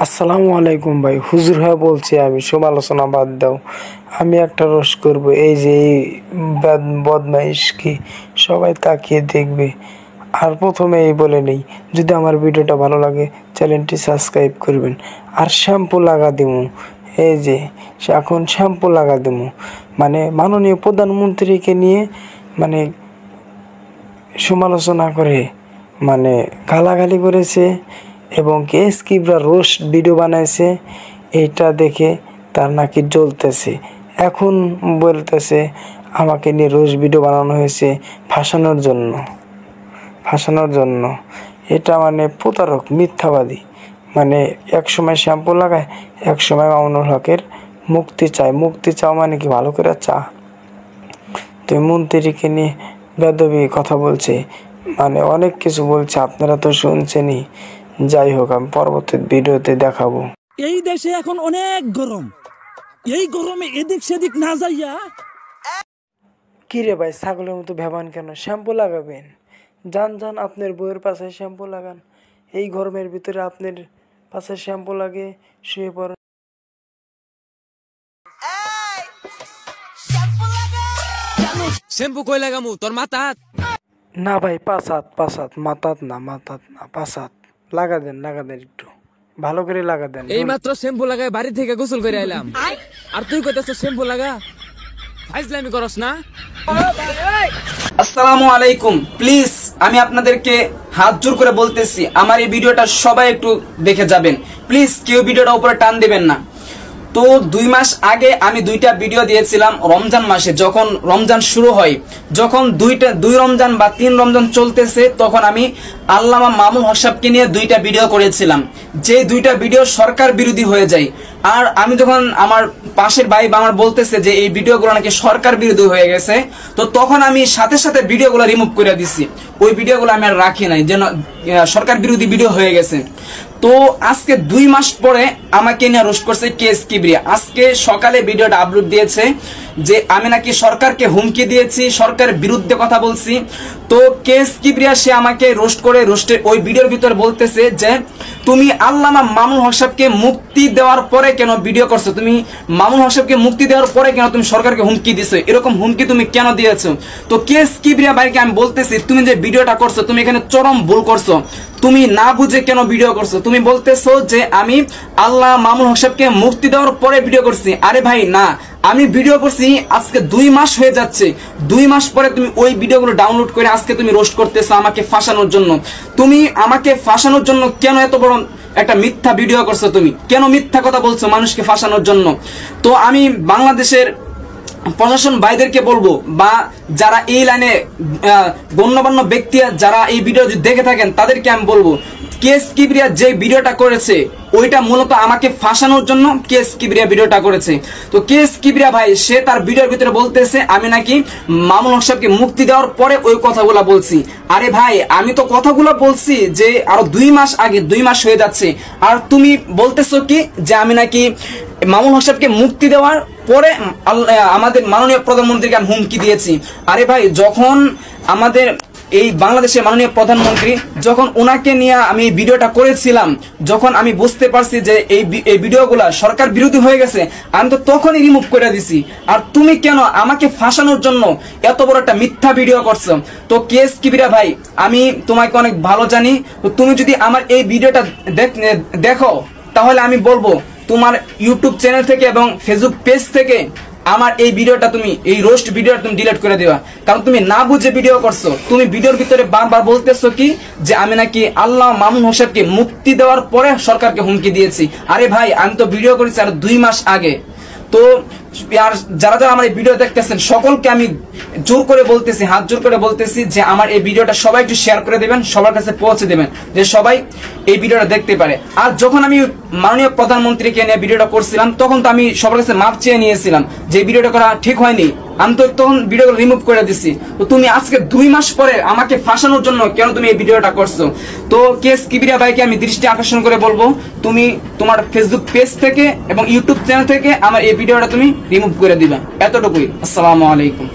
আসসালামু আলাইকুম ভাই, হুজুর হয়ে বলছি আমি, সমালোচনা বাদ দাও। আমি একটা রোস্ট করব, এই যে এই বদমাইশ কি সবাই তাকিয়ে দেখবে। আর প্রথমে এই বলে নেই, যদি আমার ভিডিওটা ভালো লাগে চ্যানেলটি সাবস্ক্রাইব করবেন। আর শ্যাম্পু লাগা দিমু, এই যে এখন শ্যাম্পু লাগা দিমু, মানে মাননীয় প্রধানমন্ত্রীকে নিয়ে মানে সমালোচনা করে মানে গালাগালি করেছে এবং স্কিপরা রোস্ট ভিডিও বানাইছে। এইটা দেখে তার নাকি জ্বলতেছে, এখন বলতেছে আমাকে নিয়ে রোস্ট ভিডিও বানানো হয়েছে ফাঁসানোর জন্য। এটা মানে প্রতারক, মিথ্যাবাদী। মানে এক সময় শ্যাম্পু লাগায়, এক সময় মামুনুল হকের মুক্তি চাও মানে কি ভালো করে চা। তো মন্ত্রীকে নিয়ে বেদবি কথা বলছে, মানে অনেক কিছু বলছে, আপনারা তো শুনছেনই। যাই হোক, আমি পরবর্তী ভিডিওতে দেখাবো। এই দেশে এখন অনেক গরম, এই গরমে এদিক সেদিক না যাইয়া। কি রে ভাই, ছাগলের মতো ভেবান কেন? শ্যাম্পু লাগাবেন, যান আপনার বউয়ের পাশে শ্যাম্পু লাগান। এই গরমের ভিতরে আপনার পাশে শ্যাম্পু লাগে, শুয়ে পড়েন। শ্যাম্পু কই লাগামু তোর মাথাত? না ভাই, পাঁচাত, মাথাত না, পাঁচাত লাগা দেন একটু ভালো করে লাগা দেন। এই মাত্র শ্যাম্পু লাগাই বাড়ি থেকে গোসল করে আইলাম, আর তুই কইতাছ শ্যাম্পু লাগা? ফাইজলামি করস না? আসসালামু আলাইকুম। প্লিজ আমি আপনাদেরকে হাত জোর করে বলতেছি, আমার এই ভিডিওটা সবাই একটু দেখে যাবেন প্লিজ। কেউ ভিডিওটা উপরে টান দিবেন না। তো 2 মাস আগে আমি 2টা ভিডিও দিয়েছিলাম রমজান মাসে, যখন রমজান শুরু হয়, যখন 2 রমজান বা 3 রমজান চলতেছে, তখন আমি আল্লামা মামুনুল হক সাহেবকে নিয়ে 2টা ভিডিও করেছিলাম, যে 2টা ভিডিও সরকার বিরোধী হয়ে যায়। আর আমি যখন আমার পাশের ভাই আমার বলতেছে যে এই ভিডিওগুলো নাকি সরকার বিরোধী হয়ে গেছে, তো তখন আমি সাথে সাথে ভিডিওগুলো রিমুভ করে দিছি। ওই ভিডিওগুলো আমি আর রাখি নাই, যেন সরকার বিরোধী ভিডিও হয়ে গেছে। তো আজকে 2 মাস পরে আমাকে নিয়ে রোস্ট করছে কেস কিবরিয়া। আজকে সকালে ভিডিওটা আপলোড দিয়েছে যে আমি নাকি সরকারকে হুমকি দিয়েছি, সরকারের বিরুদ্ধে কথা বলছি। তো কেস কিবরিয়া সে আমাকে রোস্ট করে, রোস্টের ওই ভিডিওর ভিতরে বলতেছে যে তুমি আল্লামা মামুনুল হক সাহেবকে মুক্তি দেওয়ার পরে কেন ভিডিও করছো, তুমি মামুনুল হক সাহেবকে মুক্তি দেওয়ার পরে কেন তুমি সরকারকে হুমকি দিছো, এরকম হুমকি তুমি কেন দিয়েছো? তো কেস কিবরিয়া ভাইকে আমি বলতেছি, তুমি যে ভিডিওটা করছো তুমি এখানে চরম ভুল করছো। তুমি না বুঝে কেন ভিডিও করছো? তুমি বলতেছো যে আমি আল্লাহ মামুনুল হক সাহেবকে মুক্তি দেওয়ার পরে ভিডিও করছি। আরে ভাই না, আমি ভিডিও করছি আজকে 2 মাস হয়ে যাচ্ছে। 2 মাস পরে তুমি ওই ভিডিওগুলো ডাউনলোড করে আজকে তুমি রোস্ট করতেছো আমাকে ফাঁসানোর জন্য। তুমি আমাকে ফাঁসানোর জন্য কেন এত বড় একটা মিথ্যা ভিডিও করছো? তুমি কেন মিথ্যা কথা বলছো মানুষকে ফাঁসানোর জন্য? তো আমি বাংলাদেশের প্রশাসন ভাইদেরকে বলবো, বা যারা এই লাইনে গণ্যমান্য ব্যক্তি যারা এই ভিডিও দেখে থাকেন তাদেরকে আমি বলবো, কেস কিবরিয়া যে ভিডিওটা করেছে ওইটা মূলত আমাকে ফাঁসানোর জন্য কেস কিবরিয়া ভিডিওটা করেছে। তো কেস কিবরিয়া ভাই সে তার ভিডিওর ভিতরে বলতেছে আমি নাকি মামুনুল হক সাহেবকে মুক্তি দেওয়ার পরে ওই কথাগুলো বলছি। আরে ভাই, আমি তো কথাগুলো বলছি যে আরো 2 মাস আগে, 2 মাস হয়ে যাচ্ছে, আর তুমি বলতেছো কি যে আমি নাকি মামুনুল হক সাহেবকে মুক্তি দেওয়ার পরে আমাদের মাননীয় প্রধানমন্ত্রীকে আমি হুমকি দিয়েছি। আরে ভাই, যখন আমাদের এই বাংলাদেশের মাননীয় প্রধানমন্ত্রী, যখন ওনাকে নিয়ে আমি এই ভিডিওটা করেছিলাম, যখন আমি বুঝতে পারছি যে এই ভিডিওগুলা সরকার বিরোধী হয়ে গেছে, আমি তো তখনই রিমুভ করে দিছি। আর তুমি কেন আমাকে ফাঁসানোর জন্য এত বড় একটা মিথ্যা ভিডিও করছো? তো কেস কিবরিয়া ভাই, আমি তোমাকে অনেক ভালো জানি। তো তুমি যদি আমার এই ভিডিওটা দেখো, তাহলে আমি বলবো তোমার ইউটিউব চ্যানেল থেকে এবং ফেসবুক পেজ থেকে আমার এই ভিডিওটা, তুমি এই রোস্ট ভিডিওটা তুমি ডিলিট করে দিবা। কারণ তুমি না বুঝে ভিডিও করছো। তুমি ভিডিওর ভিতরে বারবার বলতেছো কি যে আমি নাকি আল্লাহ মামুনুল হক সাহেবকে মুক্তি দেওয়ার পরে সরকারকে হুমকি দিয়েছি। আরে ভাই, আমি তো ভিডিও করেছি আর 2 মাস আগে। তো আর যারা আমার এই ভিডিও দেখতেছেন সকলকে আমি জোর করে বলতেছি, হাত জোর করে বলতেছি যে আমার এই ভিডিওটা সবাই একটু শেয়ার করে দেবেন, সবার কাছে পৌঁছে দেবেন, যে সবাই এই ভিডিওটা দেখতে পারে। আর যখন আমি মাননীয় প্রধানমন্ত্রীকে নিয়ে ভিডিওটা করছিলাম, তখন তো আমি সবার কাছে মাপ চেয়ে নিয়েছিলাম যে ভিডিওটা করা ঠিক হয়নি, আমি তো তখন ভিডিওগুলো রিমুভ করে দিছি। তো তুমি আজকে 2 মাস পরে আমাকে ফাঁসানোর জন্য কেন তুমি এই ভিডিওটা করছো? তো কেস কিবরিয়া ভাইকে আমি দৃষ্টি আকর্ষণ করে বলবো, তুমি তোমার ফেসবুক পেজ থেকে এবং ইউটিউব চ্যানেল থেকে আমার এই ভিডিওটা তুমি রিমুভ করে দিবা, এতটুকুই। আসসালামু আলাইকুম।